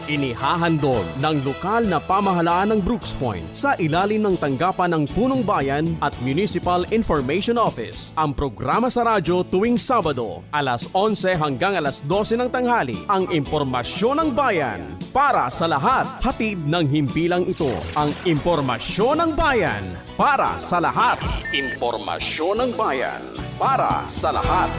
Inihahandog ng lokal na pamahalaan ng Brooks Point sa ilalim ng tanggapan ng Punong Bayan at Municipal Information Office ang programa sa radyo tuwing Sabado, alas 11 hanggang alas 12 ng tanghali, ang impormasyon ng bayan para sa lahat. Hatid ng himpilang ito, ang impormasyon ng bayan para sa lahat. Impormasyon ng bayan para sa lahat.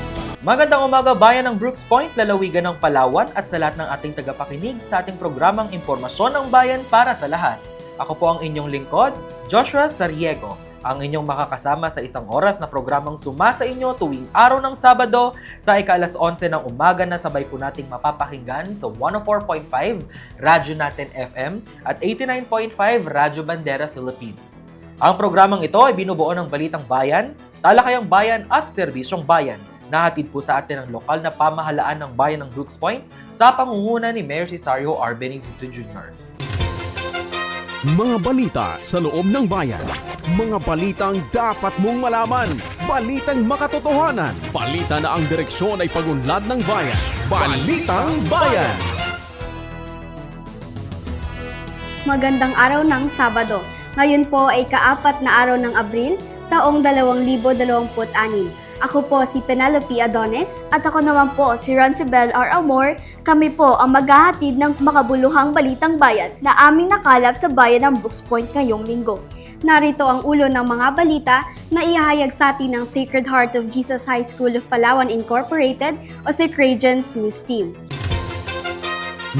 Magandang umaga bayan ng Brooks Point, lalawigan ng Palawan at sa lahat ng ating tagapakinig sa ating programang Impormasyon ng Bayan para sa lahat. Ako po ang inyong lingkod, Joshua Sariego, ang inyong makakasama sa isang oras na programang sumasa inyo tuwing araw ng Sabado sa ika-alas 11 ng umaga na sabay po nating mapapakinggan sa 104.5 Radyo Natin FM at 89.5 Radyo Bandera Philippines. Ang programang ito ay binubuo ng Balitang Bayan, Talakayang Bayan at Serbisyong Bayan. Nahatid po sa atin ang lokal na pamahalaan ng bayan ng Brooks Point sa pangunguna ni Mayor Cesario R. Benedito Jr. Mga balita sa loob ng bayan. Mga balitang dapat mong malaman. Balitang makatotohanan. Balita na ang direksyon ay pagunlad ng bayan. Balitang Bayan! Magandang araw ng Sabado. Ngayon po ay ka-4 na araw ng Abril, taong 2026. Ako po si Penelope Adones at ako naman po si Roncibel R. Amor. Kami po ang maghahatid ng makabuluhang balitang bayan na aming nakalap sa bayan ng Brooks Point ngayong linggo. Narito ang ulo ng mga balita na ihahayag sa atin ng Sacred Heart of Jesus High School of Palawan Incorporated o Sacredians News Team.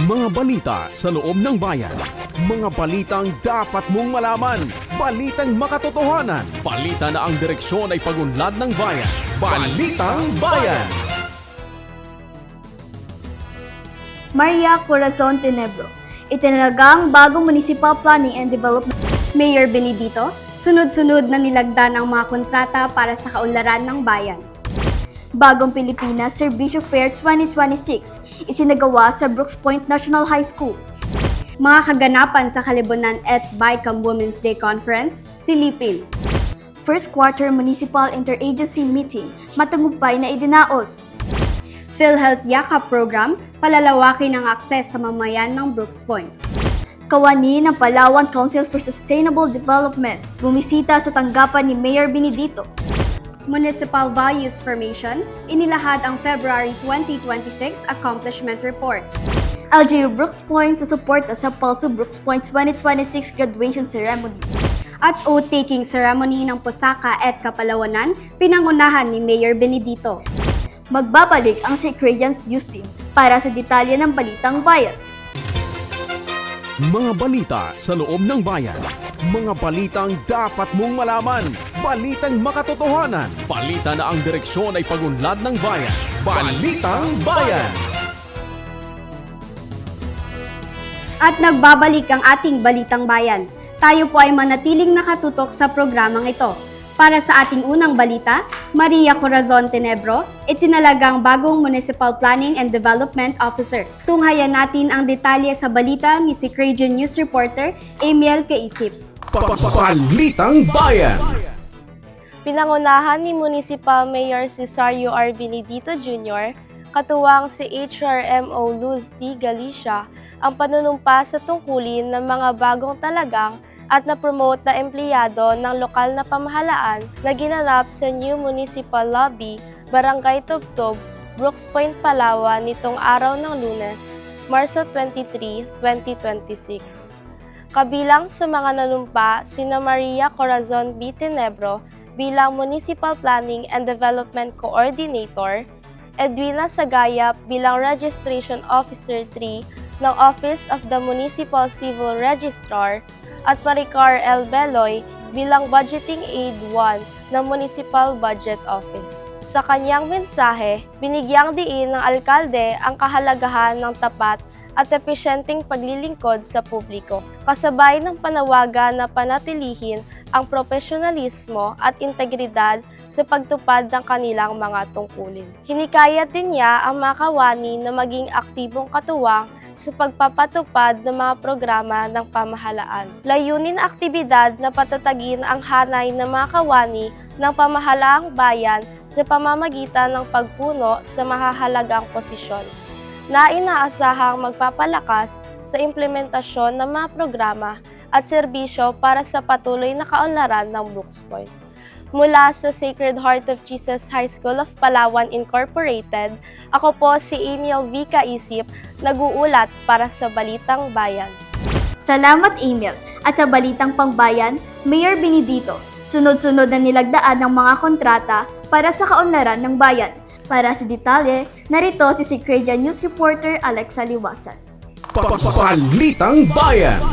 Mga balita sa loob ng bayan. Mga balitang dapat mong malaman. Balitang makatotohanan. Balita na ang direksyon ay pagunlad ng bayan. Balitang Bayan! Maria Corazon Tenebro, itinalagang bagong Municipal Planning and Development. Mayor Benedito, sunod-sunod na nilagda ng mga kontrata para sa kaunlaran ng bayan. Bagong Pilipinas Serbisyo Fair 2026, isinagawa sa Brooks Point National High School. Mga kaganapan sa Kalibunan at BICAM Women's Day Conference, silipin. First Quarter Municipal Interagency Meeting, matagumpay na idinaos. PhilHealth Yakap Program, palalawakin ang akses sa mamayan ng Brooks Point. Kawani ng Palawan Council for Sustainable Development, bumisita sa tanggapan ni Mayor Benedito. Municipal Values Formation, inilahad ang February 2026 Accomplishment Report. LGU Brooks Point susuporta sa Pulso Brooks Point 2026 Graduation Ceremony. At oath-taking ceremony ng Pusaka at Kapalawanan, pinangunahan ni Mayor Benedito. Magbabalik ang Sacredians News Team para sa detalye ng Balitang Bayan. Mga balita sa loob ng bayan. Mga balitang dapat mong malaman. Balitang makatotohanan. Balita na ang direksyon ay pagunlad ng bayan. Balitang Bayan! At nagbabalik ang ating Balitang Bayan. Tayo po ay manatiling nakatutok sa programang ito. Para sa ating unang balita, Maria Corazon Tenebro, itinalagang bagong Municipal Planning and Development Officer. Tunghayan natin ang detalye sa balita ni Sacredian News Reporter Amiel Kaisip. Balitang Bayan! Pinangunahan ni Municipal Mayor Cesario R. Benedito Jr., katuwang si HRMO Luz D. Galicia, ang panunumpa sa tungkulin ng mga bagong talagang at na-promote na empleyado ng lokal na pamahalaan na ginanap sa New Municipal Lobby, Barangay Tubtub, Brooks Point, Palawan nitong araw ng Lunes, Marso 23, 2026. Kabilang sa mga nanumpa sina Maria Corazon B. Tenebro bilang Municipal Planning and Development Coordinator, Edwina Sagayap bilang Registration Officer 3 ng Office of the Municipal Civil Registrar at Maricar L. Beloy bilang Budgeting Aid 1 ng Municipal Budget Office. Sa kanyang mensahe, binigyang diin ng alkalde ang kahalagahan ng tapat at epesyenteng paglilingkod sa publiko, kasabay ng panawagan na panatilihin ang profesionalismo at integridad sa pagtupad ng kanilang mga tungkulin. Hinikayat din niya ang mga kawani na maging aktibong katuwang sa pagpapatupad ng mga programa ng pamahalaan. Layunin na aktibidad na patatagin ang hanay ng mga kawani ng pamahalaang bayan sa pamamagitan ng pagpuno sa mahahalagang posisyon. na inaasahang magpapalakas sa implementasyon ng mga programa at serbisyo para sa patuloy na kaunlaran ng Brooks Point. Mula sa Sacred Heart of Jesus High School of Palawan Incorporated, ako po si Emil V. Kaisip, nag-uulat para sa Balitang Bayan. Salamat, Emil. At sa Balitang Pangbayan, Mayor Benedito, sunod-sunod na nilagdaan ng mga kontrata para sa kaunlaran ng bayan. Para sa detalye, narito si Secredia News Reporter Alexa Liwasan. Balitang Bayan.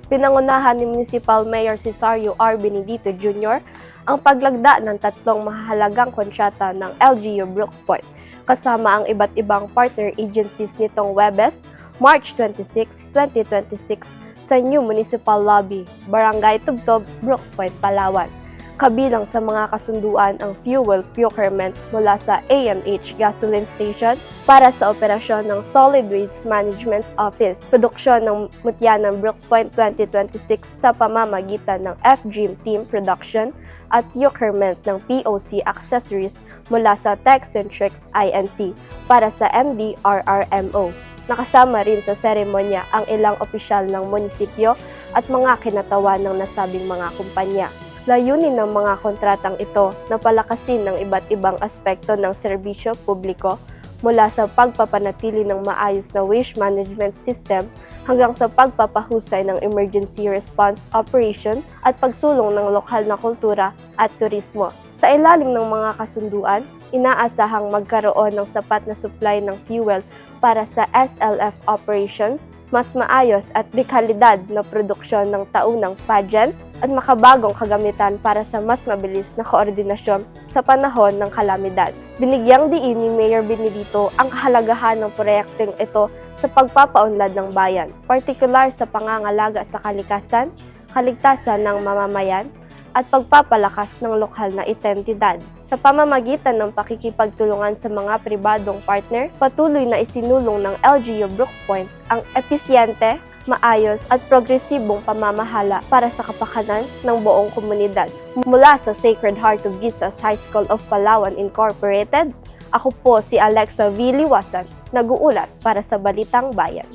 Pinangunahan ni Municipal Mayor Cesario R. Benedito Jr. ang paglagda ng 3 mahalagang kontrata ng LGU Brooks Point, kasama ang iba't ibang partner agencies nitong Webes, March 26, 2026 sa New Municipal Lobby, Barangay Tubtob, Brooks Point, Palawan. Kabilang sa mga kasunduan ang fuel procurement mula sa AMH Gasoline Station para sa operasyon ng Solid Waste Management Office, produksyon ng mutya ng Brooks Point 2026 sa pamamagitan ng FDream Team Production at procurement ng POC accessories mula sa Techcentrics Inc. para sa MDRRMO. Nakasama rin sa seremonya ang ilang opisyal ng munisipyo at mga kinatawan ng nasabing mga kumpanya. Layunin ng mga kontratang ito na palakasin ng iba't ibang aspekto ng serbisyo publiko mula sa pagpapanatili ng maayos na waste management system hanggang sa pagpapahusay ng emergency response operations at pagsulong ng lokal na kultura at turismo. Sa ilalim ng mga kasunduan, inaasahang magkaroon ng sapat na supply ng fuel para sa SLF operations, mas maayos at dekalidad na produksyon ng taunang pageant at makabagong kagamitan para sa mas mabilis na koordinasyon sa panahon ng kalamidad. Binigyang diin ni Mayor Benedito ang kahalagahan ng proyekteng ito sa pagpapaunlad ng bayan, partikular sa pangangalaga sa kalikasan, kaligtasan ng mamamayan, at pagpapalakas ng lokal na identidad. Sa pamamagitan ng pakikipagtulungan sa mga pribadong partner, patuloy na isinulong ng LGU Brooks Point ang episyente, maayos at progresibong pamamahala para sa kapakanan ng buong komunidad. Mula sa Sacred Heart of Jesus High School of Palawan Incorporated, ako po si Alexa V. Liwasan, nag-uulat para sa Balitang Bayan.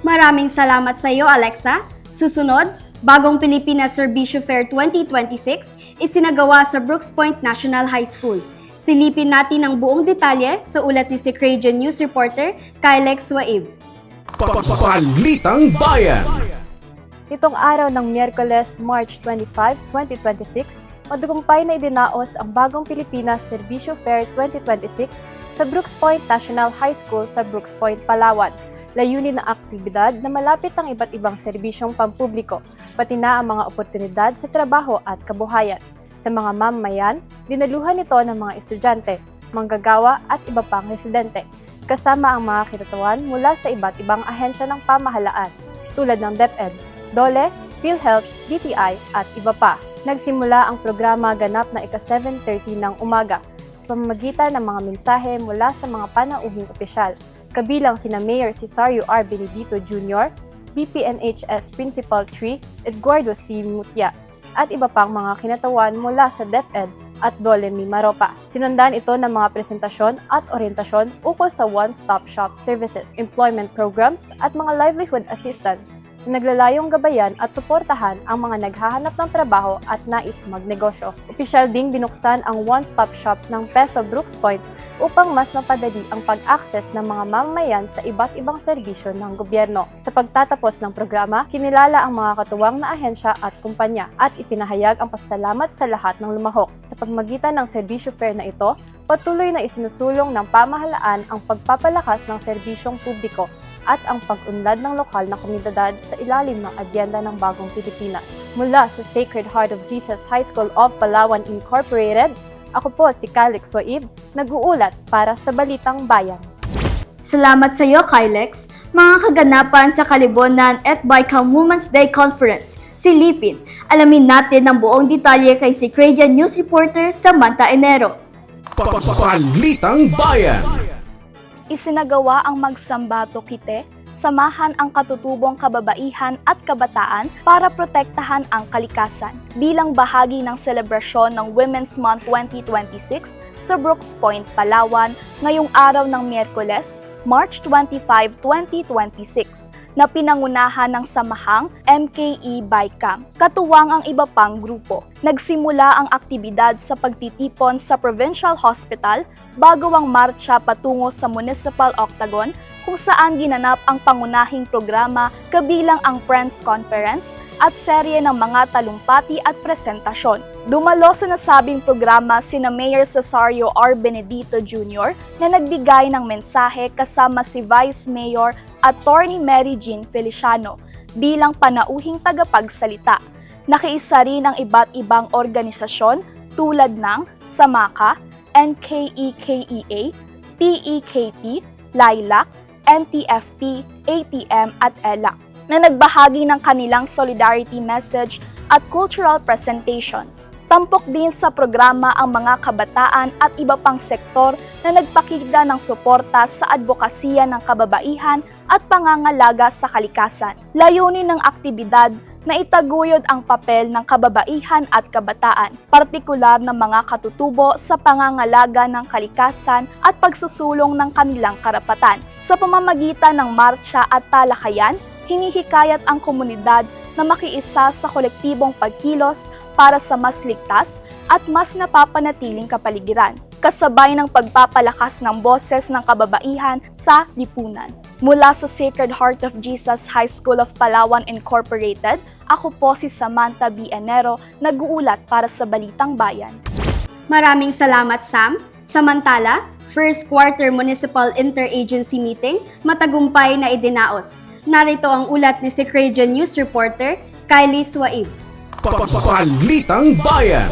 Maraming salamat sa iyo, Alexa. Susunod, Bagong Pilipinas Serbisyo Fair 2026 isinagawa sa Brooks Point National High School. Silipin natin ang buong detalye sa ulat ni Secredia News Reporter Kylex Waib. Balitang Bayan. Nitong araw ng Miyerkules, March 25, 2026, matagumpay na idinaos ang Bagong Pilipinas Serbisyo Fair 2026 sa Brooks Point National High School sa Brooks Point, Palawan. Layunin ng aktibidad na malapit ang iba't ibang serbisyong pampubliko, pati na ang mga oportunidad sa trabaho at kabuhayan. Sa mga mamamayan, dinaluhan ito ng mga estudyante, manggagawa at iba pang residente, kasama ang mga kinatawan mula sa iba't ibang ahensya ng pamahalaan, tulad ng DepEd, DOLE, PhilHealth, DTI at iba pa. Nagsimula ang programa ganap na ika-7:30 ng umaga sa pamamagitan ng mga mensahe mula sa mga panauhing opisyal, kabilang sina Mayor Cesario R. Benedito Jr., BPNHS Principal 3, Edgardo C. Mutya, at iba pang mga kinatawan mula sa DepEd at DOLE Mimaropa. Sinundan ito ng mga presentasyon at orientasyon ukol sa one-stop shop services, employment programs at mga livelihood assistance na naglalayong gabayan at suportahan ang mga naghahanap ng trabaho at nais magnegosyo. Opisyal ding binuksan ang one-stop shop ng Peso Brooks Point upang mas mapadali ang pag-access ng mga mamamayan sa iba't ibang serbisyo ng gobyerno. Sa pagtatapos ng programa, kinilala ang mga katuwang na ahensya at kumpanya at ipinahayag ang pasasalamat sa lahat ng lumahok. Sa pagmagitan ng serbisyo fair na ito, patuloy na isinusulong ng pamahalaan ang pagpapalakas ng serbisyong publiko at ang pag-unlad ng lokal na komunidad sa ilalim ng adyenda ng Bagong Pilipinas. Mula sa Sacred Heart of Jesus High School of Palawan Incorporated, ako po si Kylex Waib, nag-uulat para sa Balitang Bayan. Salamat sa iyo, Kylex. Mga kaganapan sa Kalibonan at Baikal Women's Day Conference, silipin. Alamin natin ang buong detalye kay Secredia News Reporter Samantha Enero. Balitang Bayan. Isinagawa ang Magsambato Kite, samahan ang katutubong kababaihan at kabataan para protektahan ang kalikasan bilang bahagi ng selebrasyon ng Women's Month 2026 sa Brooks Point, Palawan ngayong araw ng Miyerkules, March 25, 2026 na pinangunahan ng samahang MKE BICAM, katuwang ang iba pang grupo. Nagsimula ang aktibidad sa pagtitipon sa Provincial Hospital bago ang marcha patungo sa Municipal Octagon kung saan ginanap ang pangunahing programa kabilang ang Friends Conference at serye ng mga talumpati at presentasyon. Dumalo sa nasabing programa sina Mayor Cesario R. Benedito Jr. na nagbigay ng mensahe kasama si Vice Mayor Attorney Mary Jean Feliciano bilang panauhing tagapagsalita. Nakiisa rin ang iba't ibang organisasyon tulad ng SAMACA, NKEKEA, PEKP, LILAC, NTFP, ATM at ELAC na nagbahagi ng kanilang solidarity message at cultural presentations. Tampok din sa programa ang mga kabataan at iba pang sektor na nagpakita ng suporta sa advokasya ng kababaihan at pangangalaga sa kalikasan. Layunin ng aktibidad na itaguyod ang papel ng kababaihan at kabataan, partikular ng mga katutubo sa pangangalaga ng kalikasan at pagsusulong ng kanilang karapatan. Sa pamamagitan ng marcha at talakayan, hinihikayat ang komunidad na makiisa sa kolektibong pagkilos para sa mas ligtas at mas napapanatiling kapaligiran, kasabay ng pagpapalakas ng boses ng kababaihan sa lipunan. Mula sa Sacred Heart of Jesus High School of Palawan Incorporated, ako po si Samantha B. Enero, nag-uulat para sa Balitang Bayan. Maraming salamat, Sam. Samantala, first quarter municipal interagency meeting matagumpay na idinaos. Narito ang ulat ni Secretion News reporter Kylie Swaib. Balitang Bayan.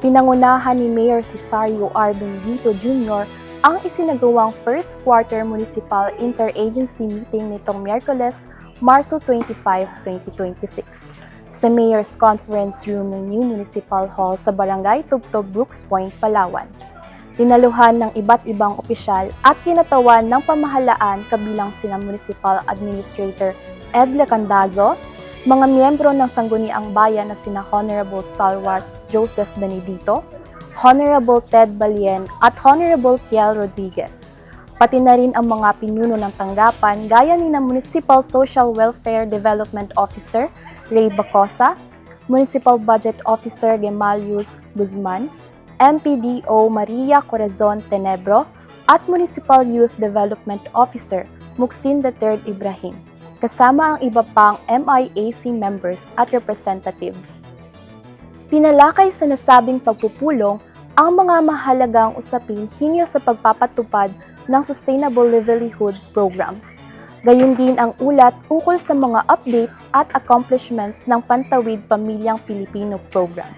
Pinangunahan ni Mayor Cesario R. Benedito Jr. ang isinagawang first quarter municipal interagency meeting nitong Miyerkules, Marso 25, 2026 sa Mayor's Conference Room ng New Municipal Hall sa Barangay Tubtob, Brooks Point, Palawan. Dinaluhan ng iba't ibang opisyal at kinatawan ng pamahalaan kabilang sina Municipal Administrator Ed Lecandazo, mga miyembro ng Sangguniang Bayan na sina Honorable Stalwart Joseph Benedito, Honorable Ted Balien at Honorable Kiel Rodriguez. Pati na rin ang mga pinuno ng tanggapan gaya ni na Municipal Social Welfare Development Officer Ray Bacosa, Municipal Budget Officer Gemalius Guzman, MPDO Maria Corazon Tenebro at Municipal Youth Development Officer Muksin III Ibrahim, kasama ang iba pang MIAC members at representatives. Tinalakay sa nasabing pagpupulong ang mga mahalagang usapin hinggil sa pagpapatupad ng Sustainable Livelihood Programs. Gayun din ang ulat ukol sa mga updates at accomplishments ng Pantawid Pamilyang Pilipino Program.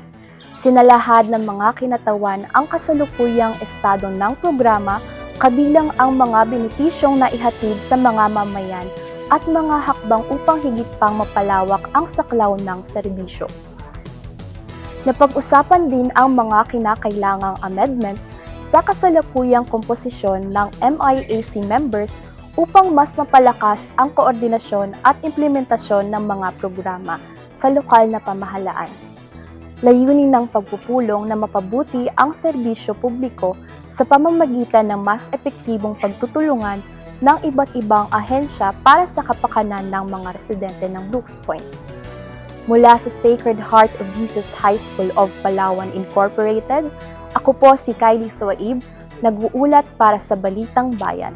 Sinalahad ng mga kinatawan ang kasalukuyang estado ng programa kabilang ang mga benepisyong naihatid sa mga mamayan at mga hakbang upang higit pang mapalawak ang saklaw ng serbisyo. Napag-usapan din ang mga kinakailangang amendments sa kasalukuyang komposisyon ng MIAC members upang mas mapalakas ang koordinasyon at implementasyon ng mga programa sa lokal na pamahalaan. Layunin ng pagpupulong na mapabuti ang serbisyo publiko sa pamamagitan ng mas epektibong pagtutulungan ng iba't ibang ahensya para sa kapakanan ng mga residente ng Brooks Point. Mula sa Sacred Heart of Jesus High School of Palawan Incorporated, ako po si Kylie Swaib, nag-uulat para sa Balitang Bayan.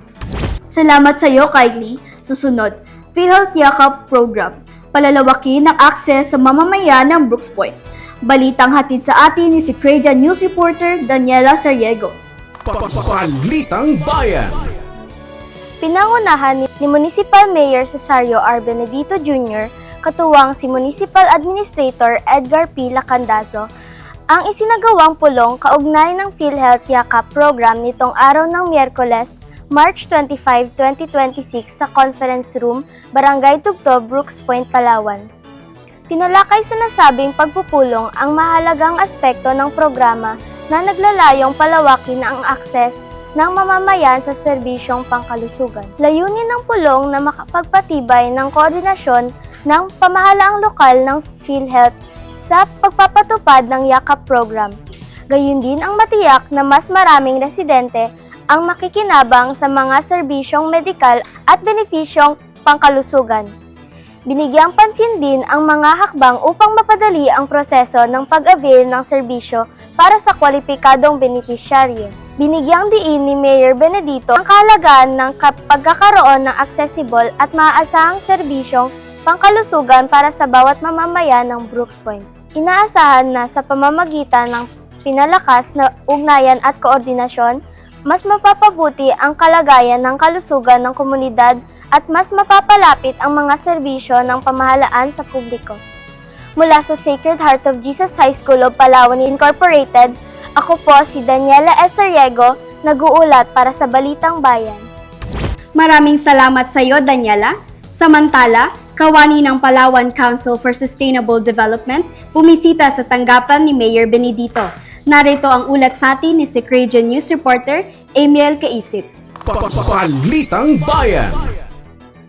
Salamat sa iyo, Kylie. Susunod, PhilHealth Yakap Program. Palalawakin ang akses sa mamamayan ng Brooks Point. Balitang hatid sa atin ni Secretion News reporter Daniela Sariego. Balitang Bayan. Pinangunahan ni Municipal Mayor Cesario R. Benedito Jr., katuwang si Municipal Administrator Edgar P. Lacandazo, ang isinagawang pulong kaugnay ng PhilHealth Yakap Program nitong araw ng Miyerkules, March 25, 2026 sa Conference Room, Barangay Tubtob, Brooks Point, Palawan. Tinalakay sa nasabing pagpupulong ang mahalagang aspekto ng programa na naglalayong palawakin ang akses ng mamamayan sa serbisyong pangkalusugan. Layunin ng pulong na makapagpatibay ng koordinasyon ng pamahalaang lokal ng PhilHealth sa pagpapatupad ng Yakap Program. Gayun din ang matiyak na mas maraming residente ang makikinabang sa mga serbisyong medikal at benepisyong pangkalusugan. Binigyang pansin din ang mga hakbang upang mapadali ang proseso ng pag-avail ng serbisyo para sa kwalipikadong benepisyaryo. Binigyang diin ni Mayor Benedito ang kahalagaan ng pagkakaroon ng accessible at maaasahang serbisyong pangkalusugan para sa bawat mamamayan ng Brooks Point. Inaasahan na sa pamamagitan ng pinalakas na ugnayan at koordinasyon, mas mapapabuti ang kalagayan ng kalusugan ng komunidad at mas mapapalapit ang mga serbisyo ng pamahalaan sa publiko. Mula sa Sacred Heart of Jesus High School of Palawan Incorporated, ako po si Daniela S. Sariego, nag-uulat para sa Balitang Bayan. Maraming salamat sa iyo, Daniela. Samantala, kawani ng Palawan Council for Sustainable Development bumisita sa tanggapan ni Mayor Benedito. Narito ang ulat sa atin ni Secredia News reporter Amiel Kaisip. Balitang Bayan.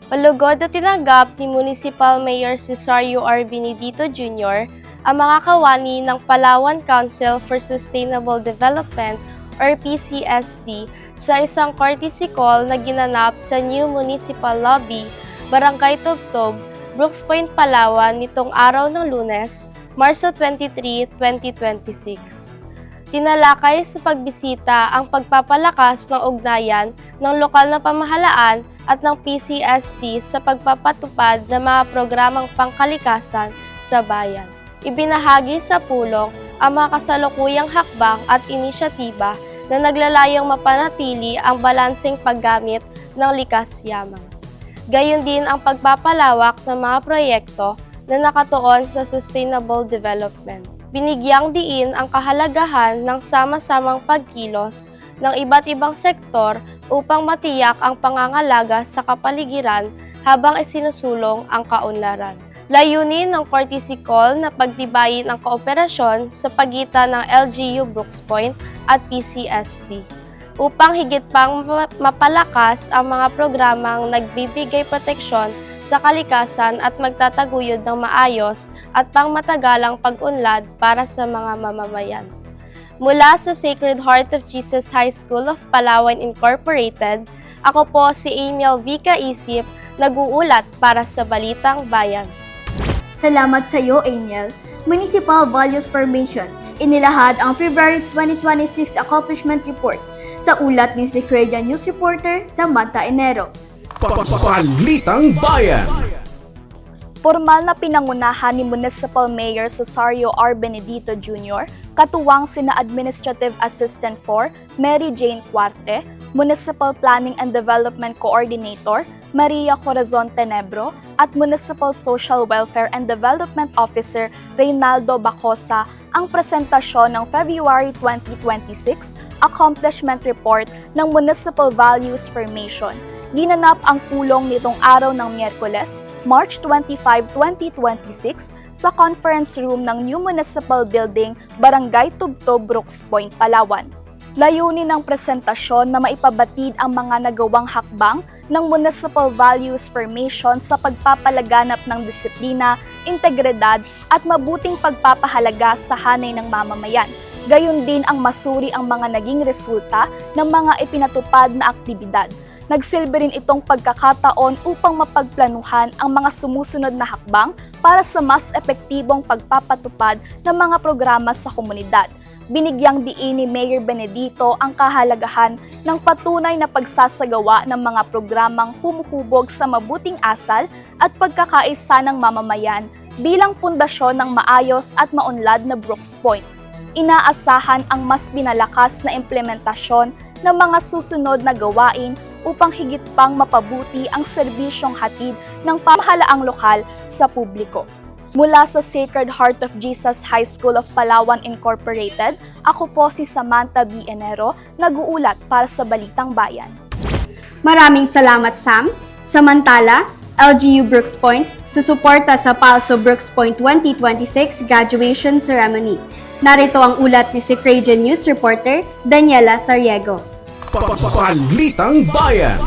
Malugod na tinanggap ni Municipal Mayor Cesario R. Benedito Jr. ang mga kawani ng Palawan Council for Sustainable Development or PCSD sa isang courtesy call na ginanap sa New Municipal Lobby, Barangay Tubtob, Brooks Point, Palawan nitong araw ng Lunes, Marso 23, 2026. Tinalakay sa pagbisita ang pagpapalakas ng ugnayan ng lokal na pamahalaan at ng PCSD sa pagpapatupad ng mga programang pangkalikasan sa bayan. Ibinahagi sa pulong ang mga kasalukuyang hakbang at inisyatiba na naglalayong mapanatili ang balanseng paggamit ng likas yamang. Gayon din ang pagpapalawak ng mga proyekto na nakatuon sa sustainable development. Binigyang diin ang kahalagahan ng sama-samang pagkilos ng iba't ibang sektor upang matiyak ang pangangalaga sa kapaligiran habang isinusulong ang kaunlaran. Layunin ng courtesy call na pagtibayin ang kooperasyon sa pagitan ng LGU Brooks Point at PCSD upang higit pang mapalakas ang mga programang nagbibigay proteksyon sa kalikasan at magtataguyod ng maayos at pangmatagalang pag-unlad para sa mga mamamayan. Mula sa Sacred Heart of Jesus High School of Palawan Incorporated, ako po si Amiel V. Kaisip, nag-uulat para sa Balitang Bayan. Salamat sa iyo, Amiel. Municipal Values Formation. Inilahad ang February 2026 Accomplishment Report sa ulat ni Secredia News reporter Samantha Enero. Balitang Bayan. Formal na pinangunahan ni Municipal Mayor Cesario R. Benedito Jr., katuwang sina Administrative Assistant 4 Mary Jane Cuarte, Municipal Planning and Development Coordinator Maria Corazon Tenebro, at Municipal Social Welfare and Development Officer Reynaldo Bacosa ang presentasyon ng February 2026 Accomplishment Report ng Municipal Values Formation. Ginanap ang pulong nitong araw ng Miyerkules, March 25, 2026 sa conference room ng New Municipal Building, Barangay Tubtob, Brooks Point, Palawan. Layunin ng presentasyon na maipabatid ang mga nagawang hakbang ng Municipal Values Formation sa pagpapalaganap ng disiplina, integridad at mabuting pagpapahalaga sa hanay ng mamamayan. Gayon din ang masuri ang mga naging resulta ng mga ipinatupad na aktibidad. Nagsilbi rin itong pagkakataon upang mapagplanuhan ang mga sumusunod na hakbang para sa mas epektibong pagpapatupad ng mga programa sa komunidad. Binigyang diin ni Mayor Benedito ang kahalagahan ng patunay na pagsasagawa ng mga programang humuhubog sa mabuting asal at pagkakaisa ng mamamayan bilang pundasyon ng maayos at maunlad na Brooks Point. Inaasahan ang mas binalakas na implementasyon ng mga susunod na gawain upang higit pang mapabuti ang serbisyong hatid ng pamahalaang lokal sa publiko. Mula sa Sacred Heart of Jesus High School of Palawan Incorporated, ako po si Samantha B. Enero, nag-uulat para sa Balitang Bayan. Maraming salamat, Sam. Samantala, LGU Brooks Point susuporta sa PALSO Brooks Point 2026 Graduation Ceremony. Narito ang ulat ni Secredia News reporter Daniela Sariego. Balitang Bayan.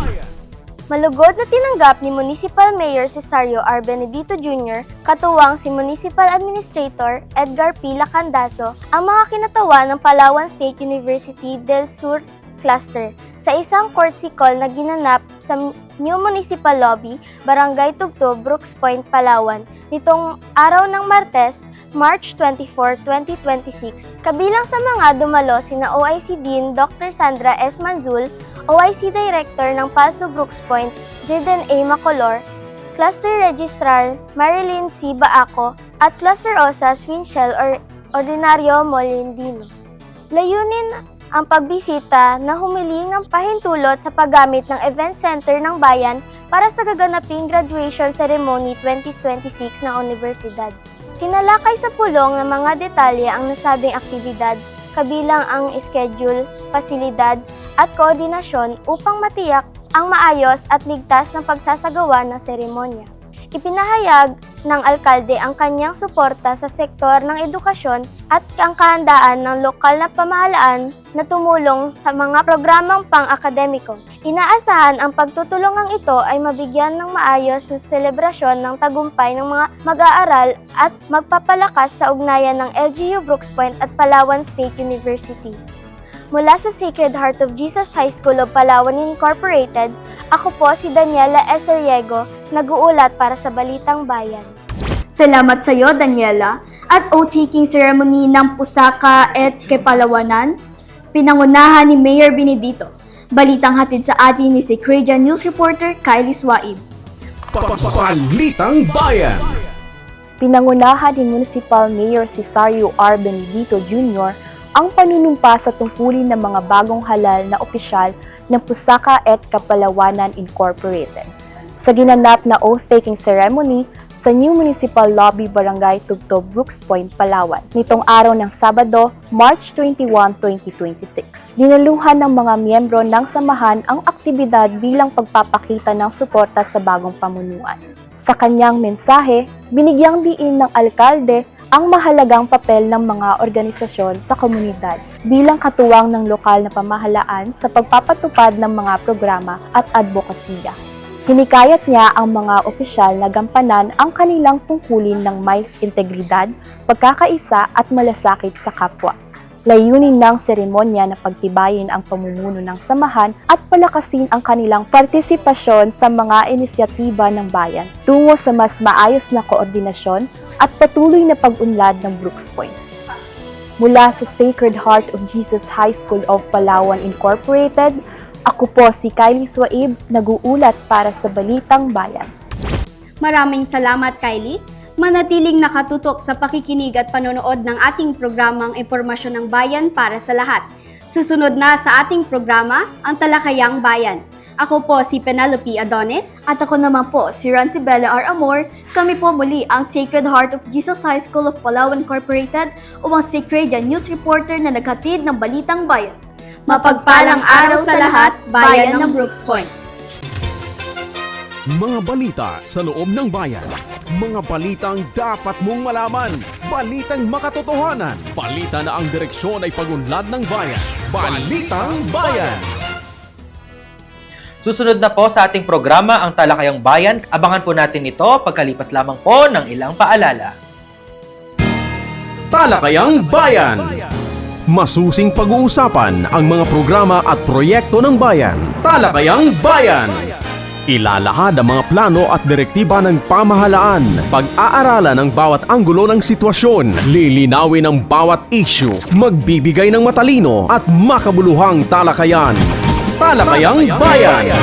Malugod na tinanggap ni Municipal Mayor Cesario R. Benedito Jr., katuwang si Municipal Administrator Edgar P. Lacandaso, ang mga kinatawa ng Palawan State University del Sur Cluster sa isang courtesy call na ginanap sa New Municipal Lobby, Barangay Tugtog, Brooks Point, Palawan, nitong araw ng Martes, March 24, 2026. Kabilang sa mga dumalo sina OIC Dean Dr. Sandra S. Manzul, OIC Director ng PALSO Brooks Point, Jaden A. Macolor, Cluster Registrar Marilyn C. Baaco, at Cluster OSAS Winchell Ordinario Molindino. Layunin ang pagbisita na humiling ng pahintulot sa paggamit ng event center ng bayan para sa gaganaping graduation ceremony 2026 ng universidad. Tinalakay sa pulong ng mga detalye ang nasabing aktibidad, kabilang ang schedule, pasilidad, at koordinasyon upang matiyak ang maayos at ligtas na pagsasagawa ng seremonya. Ipinahayag ng alkalde ang kanyang suporta sa sektor ng edukasyon at ang kahandaan ng lokal na pamahalaan na tumulong sa mga programang pang-akademiko. Inaasahan ang pagtutulungang ito ay mabigyan ng maayos na selebrasyon ng tagumpay ng mga mag-aaral at magpapalakas sa ugnayan ng LGU Brooks Point at Palawan State University. Mula sa Sacred Heart of Jesus High School of Palawan Incorporated, ako po si Daniela S. Riego, nag-uulat para sa Balitang Bayan. Salamat sa iyo, Daniela. At oath-taking ceremony ng Pusaka et Kepalawanan, pinangunahan ni Mayor Benedito. Balitang hatid sa atin ni Secredia News Reporter Kylie Swaib. Balitang Bayan. Pinangunahan ni Municipal Mayor Cesario R. Benedito Jr. ang panunumpa sa tungkulin ng mga bagong halal na opisyal ng Pusaka et Kapalawanan Incorporated. Sa ginanap na oath-taking ceremony sa New Municipal Lobby, Barangay Tugtog, Brooks Point, Palawan, nitong araw ng Sabado, March 21, 2026. Dinaluhan ng mga miyembro ng samahan ang aktibidad bilang pagpapakita ng suporta sa bagong pamunuan. Sa kanyang mensahe, binigyang diin ng alkalde ang mahalagang papel ng mga organisasyon sa komunidad bilang katuwang ng lokal na pamahalaan sa pagpapatupad ng mga programa at advokasya. Hinikayat niya ang mga opisyal na gampanan ang kanilang tungkulin ng may integridad, pagkakaisa at malasakit sa kapwa. Layunin ng seremonya na pagtibayin ang pamumuno ng samahan at palakasin ang kanilang partisipasyon sa mga inisyatiba ng bayan tungo sa mas maayos na koordinasyon at patuloy na pag-unlad ng Brooks Point. Mula sa Sacred Heart of Jesus High School of Palawan Incorporated, ako po si Kylie Swaib, nag-uulat para sa Balitang Bayan. Maraming salamat, Kylie. Manatiling nakatutok sa pakikinig at panonood ng ating programang Impormasyon ng Bayan para sa lahat. Susunod na sa ating programa, ang Talakayang Bayan. Ako po si Penelope Adonis. At ako naman po si Rancibela R. Amor. Kami po muli ang Sacred Heart of Jesus High School of Palawan Incorporated o ang Secredia News Reporter na naghatid ng Balitang Bayan. Mapagpalang araw sa lahat, Bayan ng Brooks Point. Mga balita sa loob ng bayan. Mga balitang dapat mong malaman. Balitang makatotohanan. Balita na ang direksyon ay pagunlad ng bayan. Balitang Bayan. Susunod na po sa ating programa ang Talakayang Bayan. Abangan po natin ito pagkalipas lamang po ng ilang paalala. Talakayang Bayan. Masusing pag-uusapan ang mga programa at proyekto ng bayan. Talakayang Bayan. Ilalahad ang mga plano at direktiba ng pamahalaan. Pag-aaralan ang bawat anggulo ng sitwasyon. Lilinawin ang bawat issue. Magbibigay ng matalino at makabuluhang talakayan. Talakayang Bayan.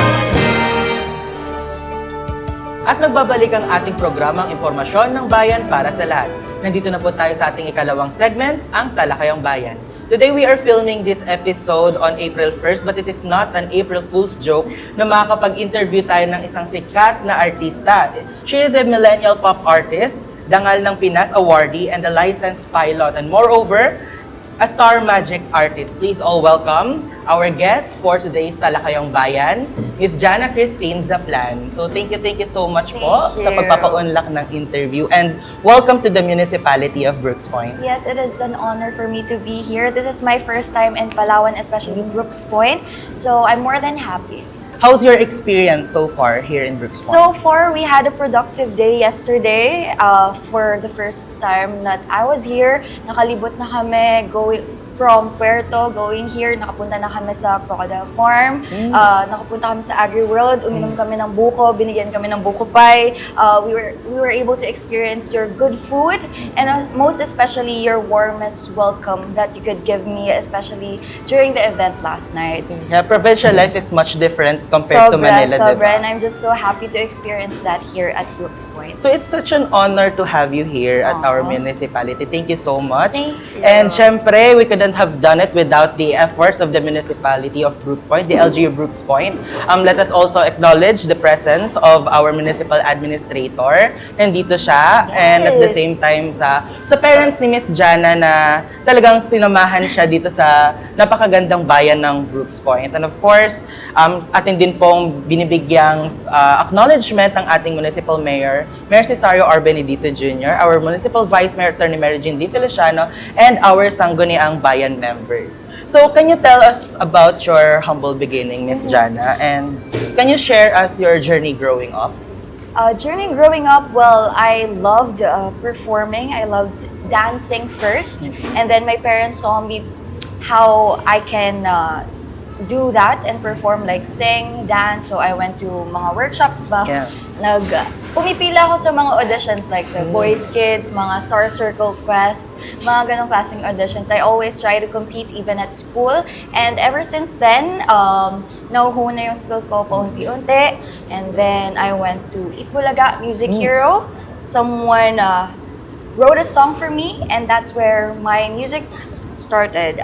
At nagbabalik ang ating programang Impormasyon ng Bayan para sa lahat. Nandito na po tayo sa ating ikalawang segment, ang Talakayang Bayan. Today we are filming this episode on April 1st but it is not an April Fool's joke na makakapag-interview tayo ng isang sikat na artista. She is a millennial pop artist, dangal ng Pinas awardee and a licensed pilot, and moreover, a star magic artist. Please all welcome our guest for today's Talakayang Bayan, Ms. Jana Christine Zaplan. So thank you so much po sa pagpapaunlak ng interview, and welcome to the municipality of Brooks Point. Yes, it is an honor for me to be here. This is my first time in Palawan, especially Brooks Point. So I'm more than happy. How's your experience so far here in Brooks Point? So far, we had a productive day yesterday. For the first time that I was here, nakalibot na kami from Puerto going here, nakapunta na kami sa Crocodile Farm, nakapunta kami sa Agri World, uminom kami ng buko, binigyan kami ng buko pie. We were able to experience your good food and most especially your warmest welcome that you could give me, especially during the event last night. Yeah, provincial life is much different compared to Manila, Sobra, and diba? I'm just so happy to experience that here at Brooks Point. So it's such an honor to have you here at our municipality. Thank you so much. Thank you. And syempre, we couldn't have done it without the efforts of the municipality of Brooks Point, the LGU Brooks Point. Let us also acknowledge the presence of our municipal administrator. Nandito siya. And at the same time, sa parents ni Miss Jana na talagang sinamahan siya dito sa napakagandang bayan ng Brooks Point. And of course, atin din pong binibigyang acknowledgement ng ating municipal mayor, Mayor Cesario R. Benedito Jr., our municipal vice mayor, Attorney Mary Jean D. Feliciano, and our Sangguniang Bayan members. So, can you tell us about your humble beginning, Miss Jana? And can you share us your journey growing up? Journey growing up, well, I loved performing. I loved dancing first, and then my parents saw me how I can do that and perform, like sing, dance. So I went to mga workshops ba? Yeah. Pumipila ako sa mga auditions like sa Boys Kids, mga Star Circle Quest, mga ganong klaseng auditions. I always try to compete even at school. And ever since then, nahuhuna yung skill ko paunti-unti. And then I went to Itbulaga Music Hero. Someone wrote a song for me, and that's where my music started.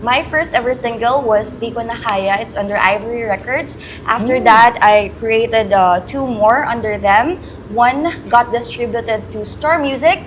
My first ever single was Di Ko Na Kaya. It's under Ivory Records. After that, I created 2 more under them. One got distributed to Star Music,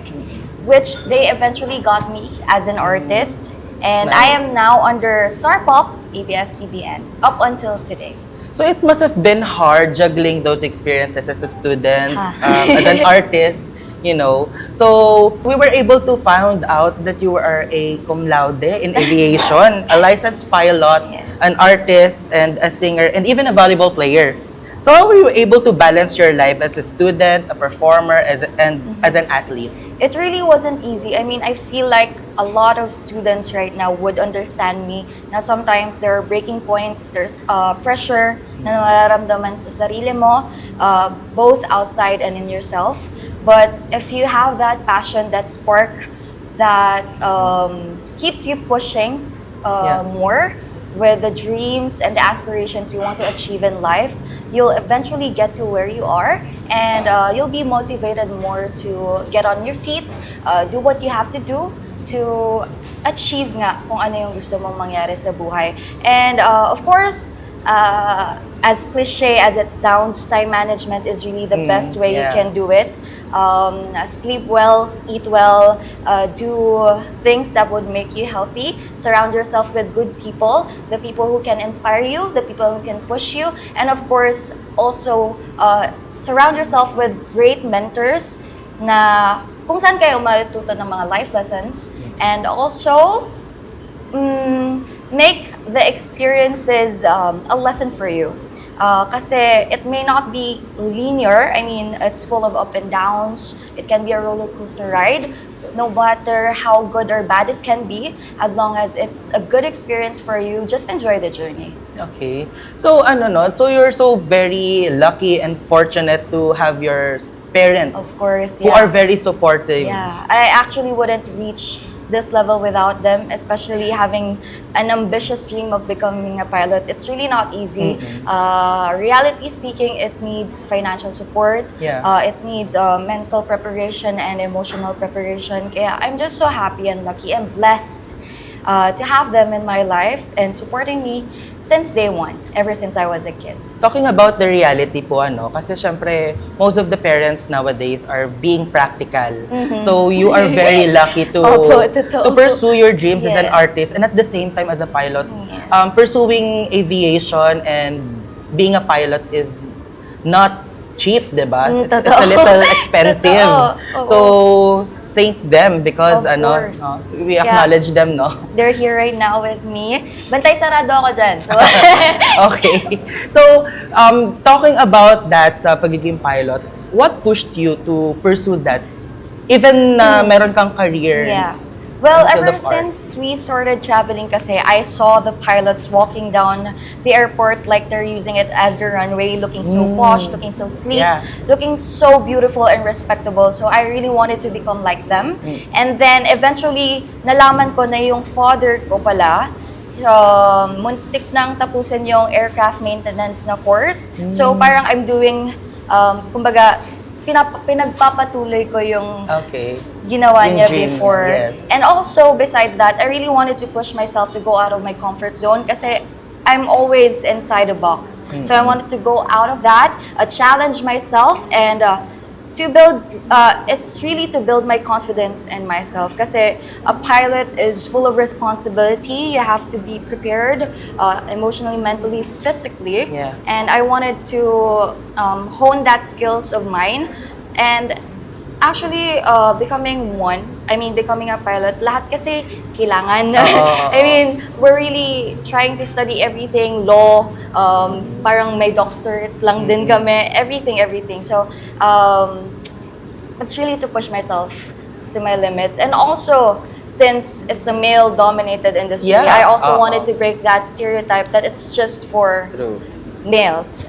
which they eventually got me as an artist. And I am now under Star Pop, ABS-CBN, up until today. So it must have been hard juggling those experiences as a student, as an artist, you know. So we were able to find out that you are a cum laude in aviation, a licensed pilot, an artist, and a singer, and even a volleyball player. So how were you able to balance your life as a student, a performer, and as an athlete? It really wasn't easy. I mean, I feel like a lot of students right now would understand me na sometimes there are breaking points, there's pressure na nararamdaman sa sarili mo, both outside and in yourself. But if you have that passion, that spark that keeps you pushing more with the dreams and the aspirations you want to achieve in life, you'll eventually get to where you are, and you'll be motivated more to get on your feet, do what you have to do to achieve nga kung ano yung gusto mong mangyari sa buhay. And of course, as cliche as it sounds, time management is really the best way you can do it. Sleep well, eat well, do things that would make you healthy. Surround yourself with good people, the people who can inspire you, the people who can push you, and of course, also surround yourself with great mentors na kung saan kayo matututo ng mga life lessons, and also make the experiences a lesson for you. Kasi it may not be linear. I mean, it's full of up and downs. It can be a roller coaster ride. No matter how good or bad it can be, as long as it's a good experience for you, just enjoy the journey. Okay. So so you're so very lucky and fortunate to have your parents Of course, who are very supportive. Yeah, I actually wouldn't reach this level without them, especially having an ambitious dream of becoming a pilot. It's really not easy. Reality speaking, it needs financial support. Yeah. It needs mental preparation and emotional preparation. Kaya I'm just so happy and lucky and blessed to have them in my life and supporting me since day one, ever since I was a kid. Talking about the reality po, kasi syempre, most of the parents nowadays are being practical. So you are very lucky to Opo, totoo. to pursue your dreams as an Yes. artist and at the same time as a pilot. Yes. Pursuing aviation and being a pilot is not cheap, diba? It's a Totoo. little expensive. Totoo. Oo. So thank them because Of course. we acknowledge them, no? They're here right now with me. Bantay sarado ako dyan. So, Okay. So, talking about that sa pagiging pilot, what pushed you to pursue that? Even na meron kang career, yeah. Well, Field ever of Art. since we started traveling kasi, I saw the pilots walking down the airport like they're using it as their runway, looking so posh, looking so sleek, Yeah. looking so beautiful and respectable. So I really wanted to become like them. And then eventually, nalaman ko na yung father ko pala, muntik nang tapusin yung aircraft maintenance na course. So parang I'm doing, kumbaga, pinagpapatuloy ko yung Okay. ginawa Yung niya dream, before. yes. And also, besides that, I really wanted to push myself to go out of my comfort zone kasi I'm always inside a box. So I wanted to go out of that, challenge myself, and to build, it's really to build my confidence in myself. Kasi a pilot is full of responsibility. You have to be prepared emotionally, mentally, physically. Yeah. And I wanted to hone that skills of mine. And actually, becoming a pilot, lahat kasi kailangan. I mean, we're really trying to study everything, law, parang may doctorate lang din kami, everything. So, it's really to push myself to my limits. And also, since it's a male-dominated industry, Yeah. I also wanted to break that stereotype that it's just for True. males.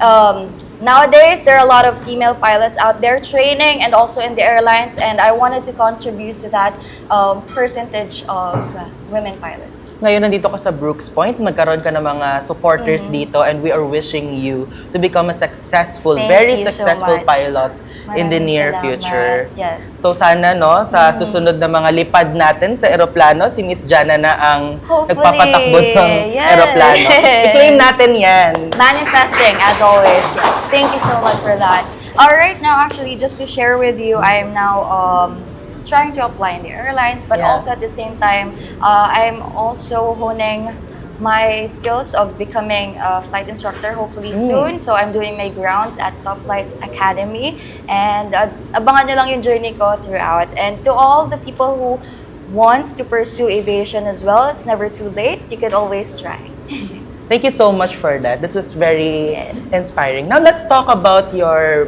Nowadays, there are a lot of female pilots out there training and also in the airlines, and I wanted to contribute to that percentage of women pilots. Ngayon, nandito ka sa Brooks Point, magkaroon ka ng mga supporters dito, and we are wishing you to become a successful, Thank very you so successful much. pilot in the Maraming near salamat. future. Yes. So sana, no, sa susunod na mga lipad natin sa eroplano, si Miss Jana na ang Hopefully. nagpapatakbo ng Yes. eroplano. I-claim natin yan. Manifesting, as always. Yes. Thank you so much for that. Right now, actually, just to share with you, I am now trying to apply in the airlines, but Yeah. also at the same time, I'm also honing my skills of becoming a flight instructor hopefully soon. So I'm doing my grounds at Top Flight Academy, and abangan nyo lang yung journey ko throughout. And to all the people who wants to pursue aviation as well, it's never too late. You can always try. Thank you so much for that. That was very Yes. inspiring. Now let's talk about your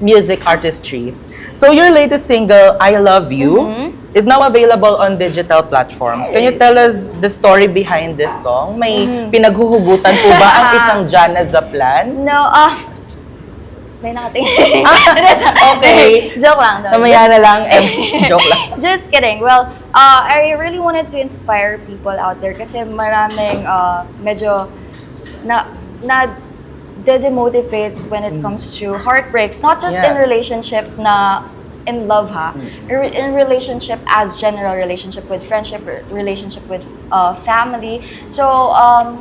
music artistry. So your latest single, I Love You, is now available on digital platforms. Can you tell us the story behind this song? May pinaghuhugutan po ba ang isang Jana Zaplan? No, may nakatingin. Okay. Joke lang. though. Namaya na lang. Joke lang. Just kidding. Well, I really wanted to inspire people out there kasi maraming medyo na de-demotivate when it comes to heartbreaks. Not just in Yeah. relationship na in love ha. In relationship as general relationship with friendship, relationship with family. So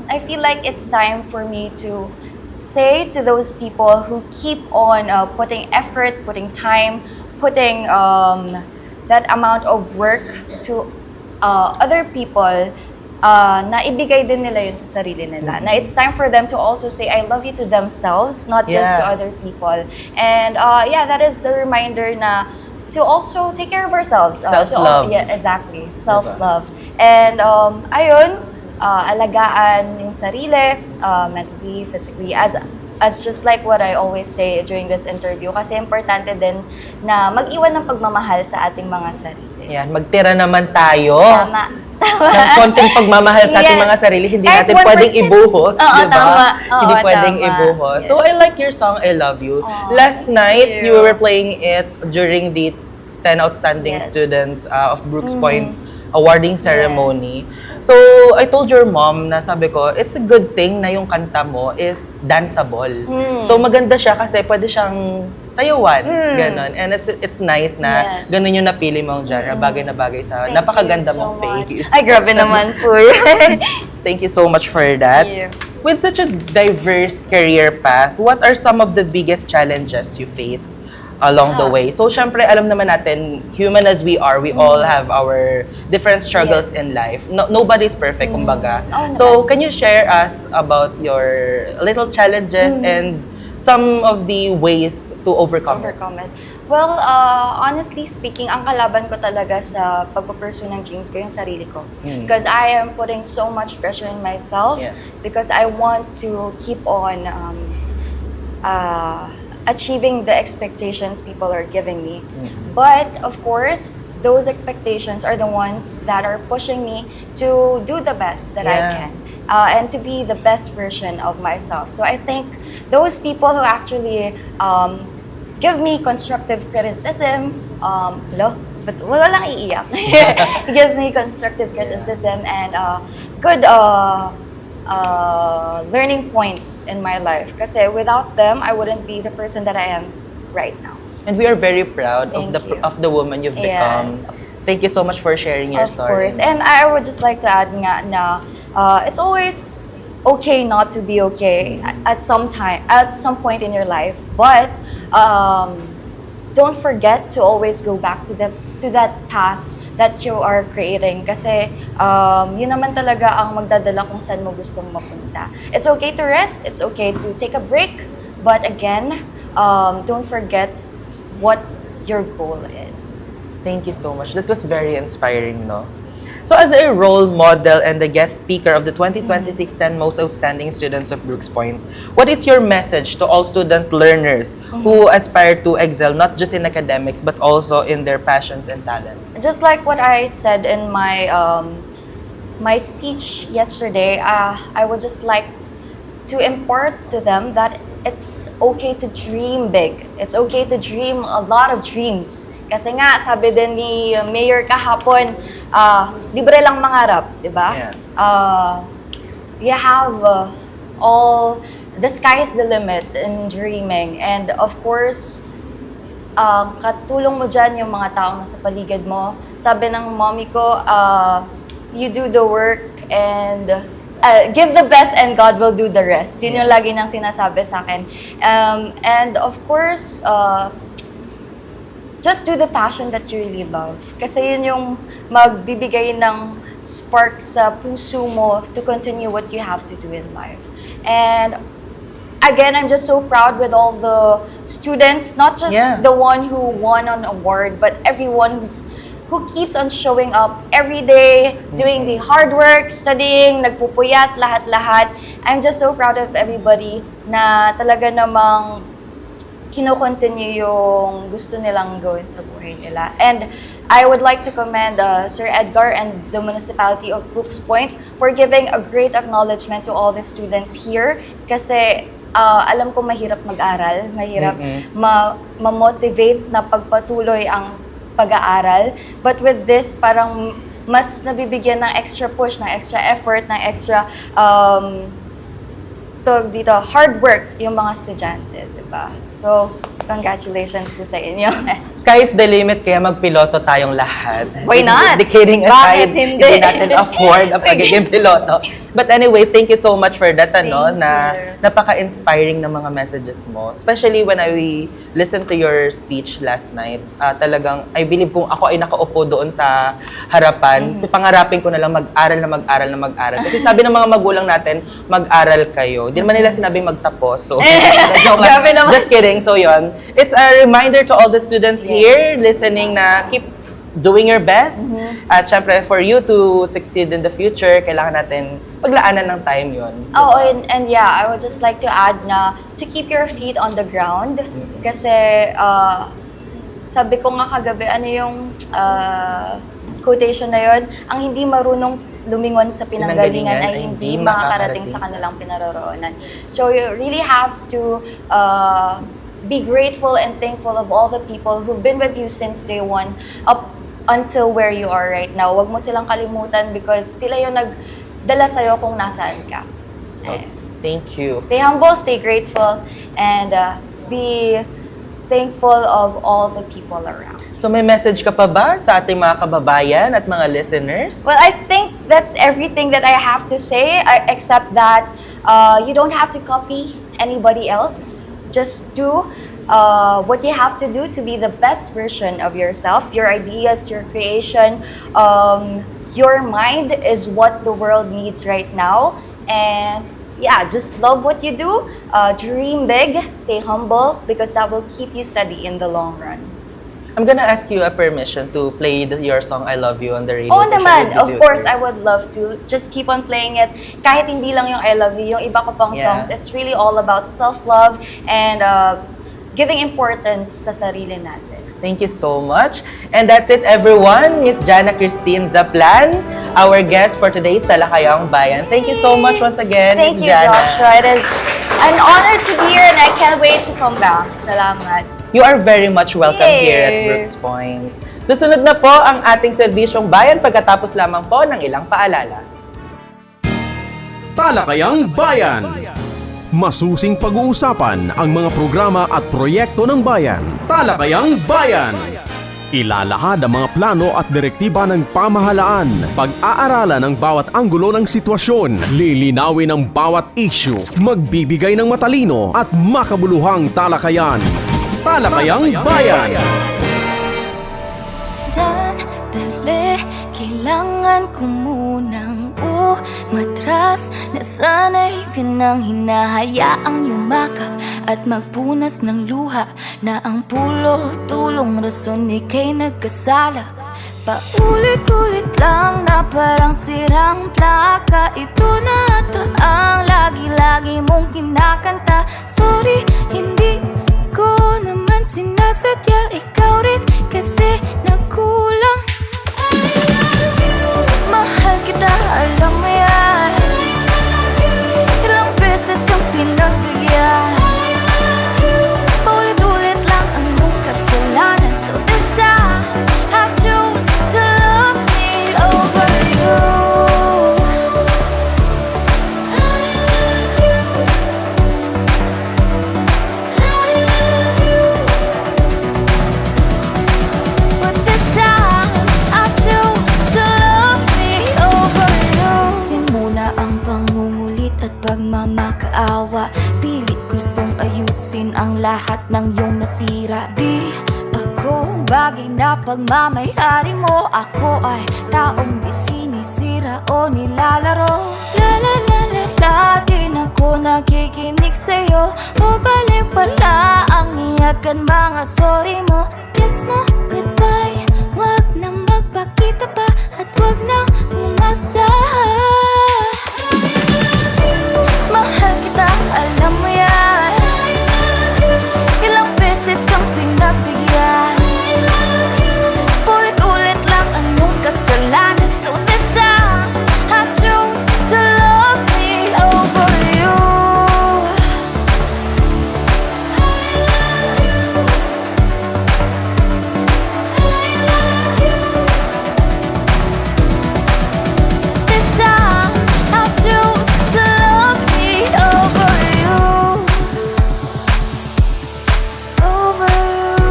I feel like it's time for me to say to those people who keep on putting effort, putting time, putting that amount of work to other people, na ibigay din nila yun sa sarili nila. Na it's time for them to also say, I love you to themselves, not just to Yeah. other people. And that is a reminder na to also take care of ourselves. Self-love. Yeah, exactly. Self-love. And ayun, alagaan yung sarili, mentally, physically, as just like what I always say during this interview, kasi importante din na mag-iwan ng pagmamahal sa ating mga sarili. Yan, magtira naman tayo. Tama. Ng konting pagmamahal sa ating Yes. mga sarili, hindi Kahit natin 1%. pwedeng ibuhos, Oo, di ba? tama. Hindi Oo, pwedeng tama. ibuhos. Yes. So I like your song, I Love You. Aw, Last night, thank you you. were playing it during the 10 outstanding Yes. students of Brooks Point awarding ceremony. Yes. So, I told your mom na sabi ko, it's a good thing na yung kanta mo is danceable. So, maganda siya kasi pwede siyang sayawan, ganon. And it's nice na Yes. ganon yung napili mong genre, bagay na bagay sa Thank napakaganda you so mong much. face. Ay, grabe naman po. Thank you so much for that. Thank you. With such a diverse career path, what are some of the biggest challenges you faced along the way? So, syempre, alam naman natin, human as we are, we all have our different struggles Yes. in life. Nobody's perfect, kumbaga. Oo So, naman. can you share us about your little challenges and some of the ways to overcome it? Overcome it. Well, honestly speaking, ang kalaban ko talaga sa pagpapursue ng dreams ko yung sarili ko. Because I am putting so much pressure in myself Yeah. because I want to keep on achieving the expectations people are giving me. But, of course, those expectations are the ones that are pushing me to do the best that I Yeah. can. And to be the best version of myself. So I think those people who actually give me constructive criticism, but walang iiyak. He gives me constructive criticism and good learning points in my life. Kasi without them, I wouldn't be the person that I am right now. And we are very proud Thank you. of the woman you've become. Yes. Thank you so much for sharing your Of story. course. And I would just like to add nga na it's always okay not to be okay at some point in your life. But don't forget to always go back to that path that you are creating. Kasi yun naman talaga ang magdadala kung saan mo gustong mapunta. It's okay to rest. It's okay to take a break. But again, don't forget what your goal is. Thank you so much. That was very inspiring, no? So as a role model and the guest speaker of the 2026 10 Most Outstanding Students of Brooks Point, what is your message to all student learners who aspire to excel not just in academics but also in their passions and talents? Just like what I said in my my speech yesterday, I would just like to impart to them that it's okay to dream big. It's okay to dream a lot of dreams. Kasi nga, sabi din ni Mayor kahapon, libre lang mangarap, di ba? Yeah. You have the sky is the limit in dreaming. And of course, katulong mo dyan yung mga taong nasa paligid mo. Sabi ng mommy ko, you do the work and give the best and God will do the rest. Yun yung lagi nang sinasabi sa akin. And of course, just do the passion that you really love. Kasi yun yung magbibigay ng spark sa puso mo to continue what you have to do in life. And again, I'm just so proud with all the students, not just the one who won an award, but everyone who keeps on showing up every day, doing the hard work, studying, nagpupuyat, lahat-lahat. I'm just so proud of everybody na talaga namang kino-continue yung gusto nilang gawin sa buhay nila. And I would like to commend Sir Edgar and the municipality of Brooks Point for giving a great acknowledgement to all the students here. Kasi alam ko mahirap mag-aral, mahirap ma-motivate na pagpatuloy ang pag-aaral. But with this, parang mas nabibigyan ng extra push, ng extra effort, ng extra hard work yung mga estudyante, diba? So, congratulations po sa inyo. Sky is the limit, kaya magpiloto tayong lahat. Why not? Kidding aside, Bakit hindi? natin afford ang pagiging piloto. But anyways, thank you so much for that, Thank na you. napaka-inspiring ng mga messages mo. Especially when I listened to your speech last night. Talagang, I believe kung ako ay nakaupo doon sa harapan, pangarapin ko na lang mag-aral. Kasi sabi ng mga magulang natin, mag-aral kayo. Di naman nila sinabing magtapos. So, joke lang. Grabe naman. Just kidding. So, yun. It's a reminder to all the students here listening na keep doing your best. At syempre, for you to succeed in the future, kailangan natin paglaanan ng time yun. Oh, and yeah, I would just like to add na to keep your feet on the ground. Kasi, sabi ko nga kagabi, ano yung quotation na yun? Ang hindi marunong lumingon sa pinanggalingan ay hindi makakarating sa kanilang pinaroroonan. So you really have to be grateful and thankful of all the people who've been with you since day one up until where you are right now. Huwag mo silang kalimutan because sila yung nagdala sa'yo kung nasaan ka. So, thank you. Stay humble, stay grateful, and be thankful of all the people around. So may message ka pa ba sa ating mga kababayan at mga listeners? Well, I think that's everything that I have to say, except that you don't have to copy anybody else. Just do what you have to do to be the best version of yourself, your ideas, your creation. Your mind is what the world needs right now. And yeah, just love what you do, dream big, stay humble, because that will keep you steady in the long run. I'm gonna ask you a permission to play your song I Love You on the radio Oo station naman, with of you. course, I would love to. Just keep on playing it. Kahit hindi lang yung I Love You, yung iba ko pang Yeah. songs, it's really all about self-love and giving importance sa sarili natin. Thank you so much. And that's it, everyone. Miss Jana Christine Zaplan, our guest for today's Talakayang Bayan. Thank you so much once again, Thank Miss you, Jana. Joshua. It is an honor to be here and I can't wait to come back. Salamat. You are very much welcome Yay! here at Brooks Point. Susunod na po ang ating serbisyong bayan pagkatapos lamang po ng ilang paalala. Talakayang Bayan. Masusing pag-uusapan ang mga programa at proyekto ng bayan. Talakayang Bayan. Ilalahad ang mga plano at direktiba ng pamahalaan. Pag-aaralan ang bawat anggulo ng sitwasyon. Lilinawin ang bawat issue. Magbibigay ng matalino at makabuluhang talakayan. Talakayang Bayan. Sandali, kailangan ko munang umatras. Nasanay ka nang hinahayaang yumakap at magpunas ng luha na ang pulo-tulong rason ika'y nagkasala. Paulit-ulit lang na parang sirang plaka. Ito na ata ang lagi-lagi mong kinakanta. Sorry, hindi ko naman sinasadya. Ikaw rin kasi nagkulang. Mahal kita, alam mo yan. Ilang beses kang pinagbigyan. Paulit-ulit lang ang iyong kasalanan. So this time, I choose to love me over you. But this time, I choose to love me over you. Simula ang pangungulit at pagmamakaawa. Pilit gustong ayusin ang lahat ng iyong nasira. Di ako bagay na pagmamayari mo. Ako ay taong di sinisira o nilalaro. La la la la la, di na ako nakikinig sa'yo. O balik pala ang iyakan mga sorry mo. Gets mo, goodbye. Wag na magpakita pa at wag na umasa. Mahal kita, alam mo yan. Ilang beses kang pinagbigyan. Ulit-ulit lang ang iyong kasalanan. So this time, I choose to love me over you. This time, I choose to love me over you. Over you.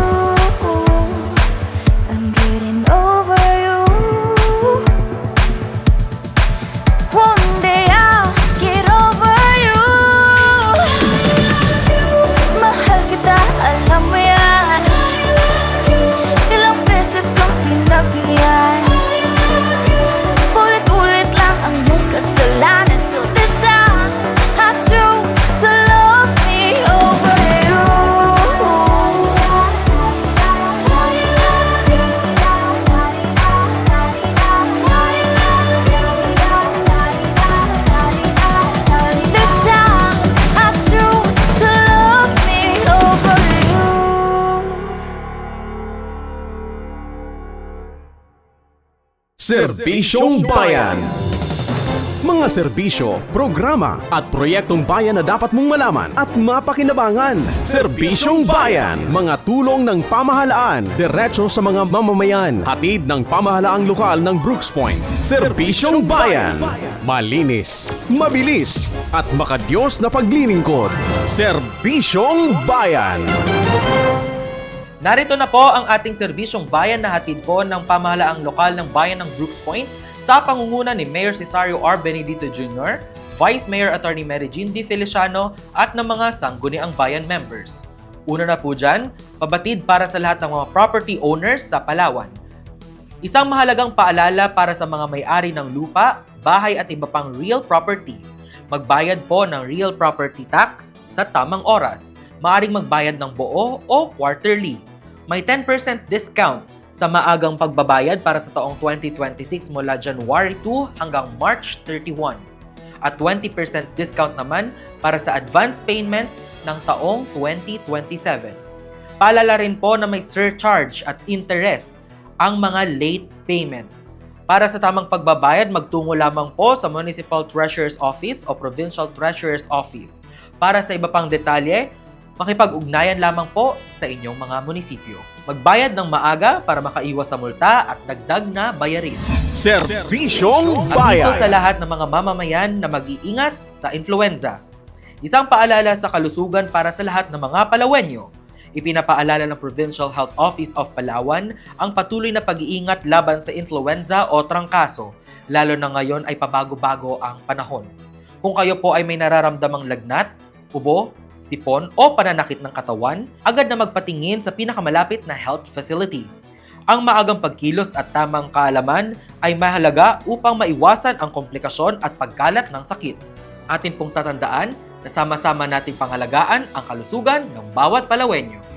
I'm getting over you. One day I'll get over you. Mahal kita, alam mo yan. Ilang beses kang pinagbigyan. Ulit-ulit lang ang iyong kasalanan. So this time, I choose to love me over you. So this time, I choose to love me over you. Serbisyong Bayan. Mga serbisyo, programa at proyektong bayan na dapat mong malaman at mapakinabangan. Serbisyong Bayan. Mga tulong ng pamahalaan, diretso sa mga mamamayan. Hatid ng pamahalaang lokal ng Brooks Point. Serbisyong Bayan. Malinis, mabilis at makadiyos na paglilingkod. Serbisyong Bayan. Narito na po ang ating serbisyong bayan na hatid po ng pamahalaang lokal ng bayan ng Brooks Point sa pangunguna ni Mayor Cesario R. Benedito Jr., Vice Mayor Attorney Mary Jean D. Feliciano at ng mga sangguniang bayan members. Una na po dyan, pabatid para sa lahat ng mga property owners sa Palawan. Isang mahalagang paalala para sa mga may-ari ng lupa, bahay at iba pang real property. Magbayad po ng real property tax sa tamang oras. Maaring magbayad ng buo o quarterly. May 10% discount sa maagang pagbabayad para sa taong 2026 mula January 2 hanggang March 31. At 20% discount naman para sa advance payment ng taong 2027. Paalala rin po na may surcharge at interest ang mga late payment. Para sa tamang pagbabayad, magtungo lamang po sa Municipal Treasurer's Office o Provincial Treasurer's Office. Para sa iba pang detalye, makipag-ugnayan lamang po sa inyong mga munisipyo. Magbayad ng maaga para makaiwas sa multa at dagdag na bayarin. Serbisyong Abiso Bayan. sa lahat ng mga mamamayan na mag-iingat sa influenza. Isang paalala sa kalusugan para sa lahat ng mga Palawenyo. Ipinapaalala ng Provincial Health Office of Palawan ang patuloy na pag-iingat laban sa influenza o trangkaso, lalo na ngayon ay pabago-bago ang panahon. Kung kayo po ay may nararamdamang lagnat, ubo, sipon o pananakit ng katawan, agad na magpatingin sa pinakamalapit na health facility. Ang maagang pagkilos at tamang kaalaman ay mahalaga upang maiwasan ang komplikasyon at pagkalat ng sakit. Atin pong tatandaan na sama-sama nating pangalagaan ang kalusugan ng bawat Palawenyo.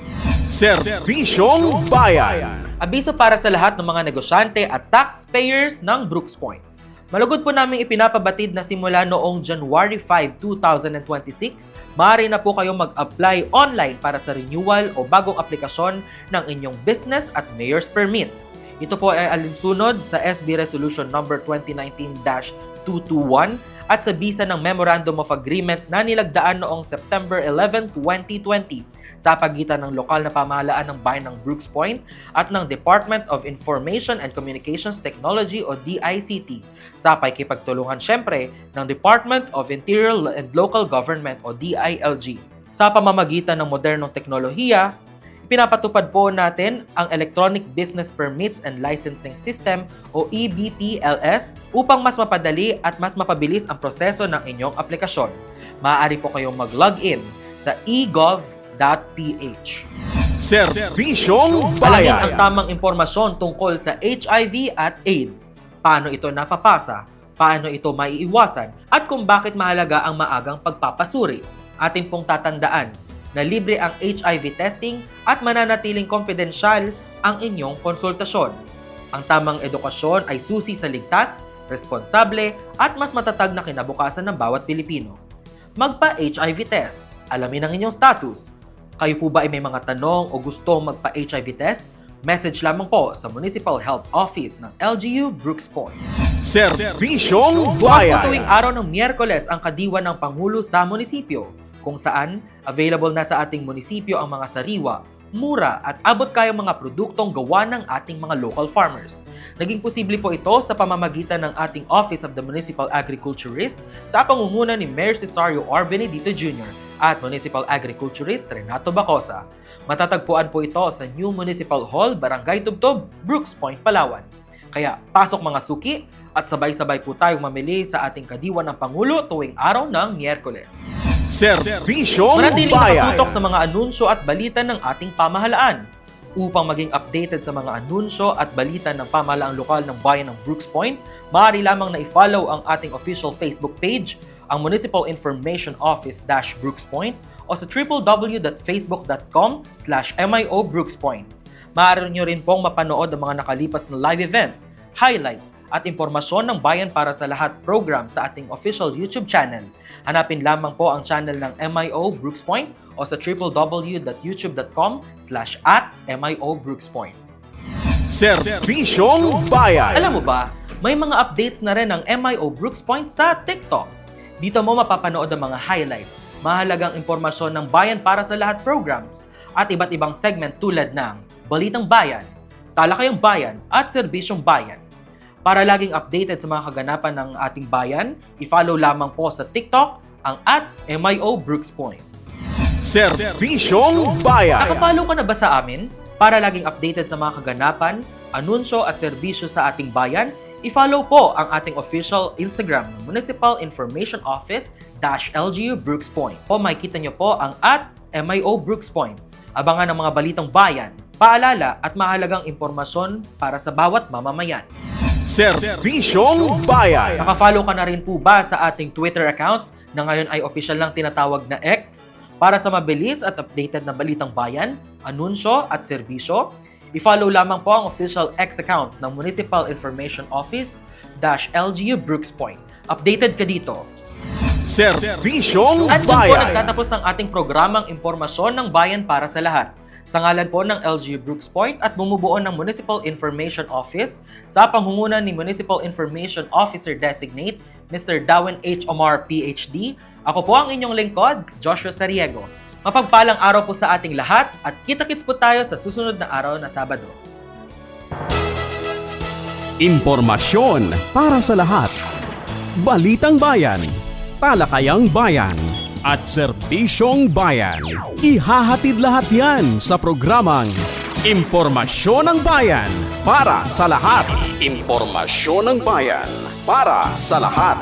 Serbisyong Bayan. Abiso para sa lahat ng mga negosyante at taxpayers ng Brooks Point. Malugod po namin ipinapabatid na simula noong January 5, 2026, maaari na po kayong mag-apply online para sa renewal o bagong aplikasyon ng inyong business at mayor's permit. Ito po ay alinsunod sa SB Resolution number 2019-221 at sa bisa ng Memorandum of Agreement na nilagdaan noong September 11, 2020 sa pagitan ng lokal na pamahalaan ng bayan ng Brooks Point at ng Department of Information and Communications Technology o DICT sa pakikipagtulungan syempre ng Department of Interior and Local Government o DILG. Sa pamamagitan ng modernong teknolohiya, pinapatupad po natin ang Electronic Business Permits and Licensing System o EBPLS upang mas mapadali at mas mapabilis ang proseso ng inyong aplikasyon. Maaari po kayong mag-login sa egov.ph. Serbisyong Alamin ang Bayan. tamang impormasyon tungkol sa HIV at AIDS, paano ito napapasa, paano ito maiiwasan, at kung bakit mahalaga ang maagang pagpapasuri. Atin pong tatandaan na libre ang HIV testing at mananatiling kompidensyal ang inyong konsultasyon. Ang tamang edukasyon ay susi sa ligtas, responsable at mas matatag na kinabukasan ng bawat Pilipino. Magpa-HIV test. Alamin ang inyong status. Kayo po ba ay may mga tanong o gusto magpa-HIV test? Message lamang po sa Municipal Health Office ng LGU Brooks Point. Serbisyong Bukas po tuwing Bayan. araw ng Miyerkules ang kadiwa ng Pangulo sa munisipyo, kung saan available na sa ating munisipyo ang mga sariwa, mura at abot kayang mga produktong gawa ng ating mga local farmers. Naging posible po ito sa pamamagitan ng ating Office of the Municipal Agriculturist sa pangunguna ni Mayor Cesario R. Benedito Jr. at Municipal Agriculturist Renato Bacosa. Matatagpuan po ito sa New Municipal Hall, Barangay Tubtob, Brooks Point, Palawan. Kaya pasok mga suki at sabay-sabay po tayong mamili sa ating kadiwa ng Pangulo tuwing araw ng Miyerkules. Serbisyong Manatiling Bayan. nakatutok sa mga anunsyo at balita ng ating pamahalaan. Upang maging updated sa mga anunsyo at balita ng pamahalaang lokal ng bayan ng Brooks Point, maaari lamang na i-follow ang ating official Facebook page, ang Municipal Information Office-Brooks Point o sa www.facebook.com/MIO Brooks Point. Maaari nyo rin pong mapanood ang mga nakalipas na live events, highlights at impormasyon ng Bayan para sa Lahat program sa ating official YouTube channel. Hanapin lamang po ang channel ng MIO Brooks Point o sa www.youtube.com/@MIO Brooks Point. Serbisyong Bayan. Alam mo ba, may mga updates na rin ang MIO Brooks Point sa TikTok. Dito mo mapapanood ang mga highlights, mahalagang impormasyon ng Bayan para sa Lahat programs at iba't ibang segment tulad ng Balitang Bayan, Talakayang Bayan at Serbisyong Bayan. Para laging updated sa mga kaganapan ng ating bayan, i-follow lamang po sa TikTok ang @MIO Brooks Point. Serbisyong Bayan. Nakapollow ka na ba sa amin? Para laging updated sa mga kaganapan, anunsyo at serbisyo sa ating bayan, i-follow po ang ating official Instagram ng Municipal Information Office-LGU Brooks Point. O makikita nyo po ang @MIO Brooks Point. Abangan ang mga balitang bayan, paalala at mahalagang impormasyon para sa bawat mamamayan. Serbisyong Bayan. Nakafollow ka na rin po ba sa ating Twitter account na ngayon ay opisyal lang tinatawag na X? Para sa mabilis at updated na balitang bayan, anunsyo at serbisyo, i-follow lamang po ang official X account ng Municipal Information Office-LGU Brooks Point. Updated ka dito. Serbisyong At doon po Bayan. nagtatapos ang ating programang Impormasyon ng Bayan para sa Lahat. Sa ngalan po ng LGU Brooks Point at bumubuo ng Municipal Information Office sa pangunguna ni Municipal Information Officer Designate Mr. Darwin H. Omar, PhD, ako po ang inyong lingkod, Joshua Sariego. Mapagpalang araw po sa ating lahat at kita-kits po tayo sa susunod na araw na Sabado. Impormasyon para sa lahat. Balitang bayan, talakayang bayan, at serbisyong bayan. Ihahatid lahat yan sa programang Impormasyon ng Bayan para sa lahat. Impormasyon ng Bayan para sa lahat.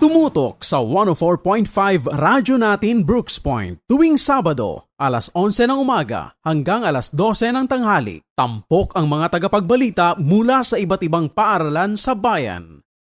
Tumutok sa 104.5 Radyo Natin Brooks Point tuwing Sabado, alas 11 ng umaga hanggang alas 12 ng tanghali. Tampok ang mga tagapagbalita mula sa iba't ibang paaralan sa bayan.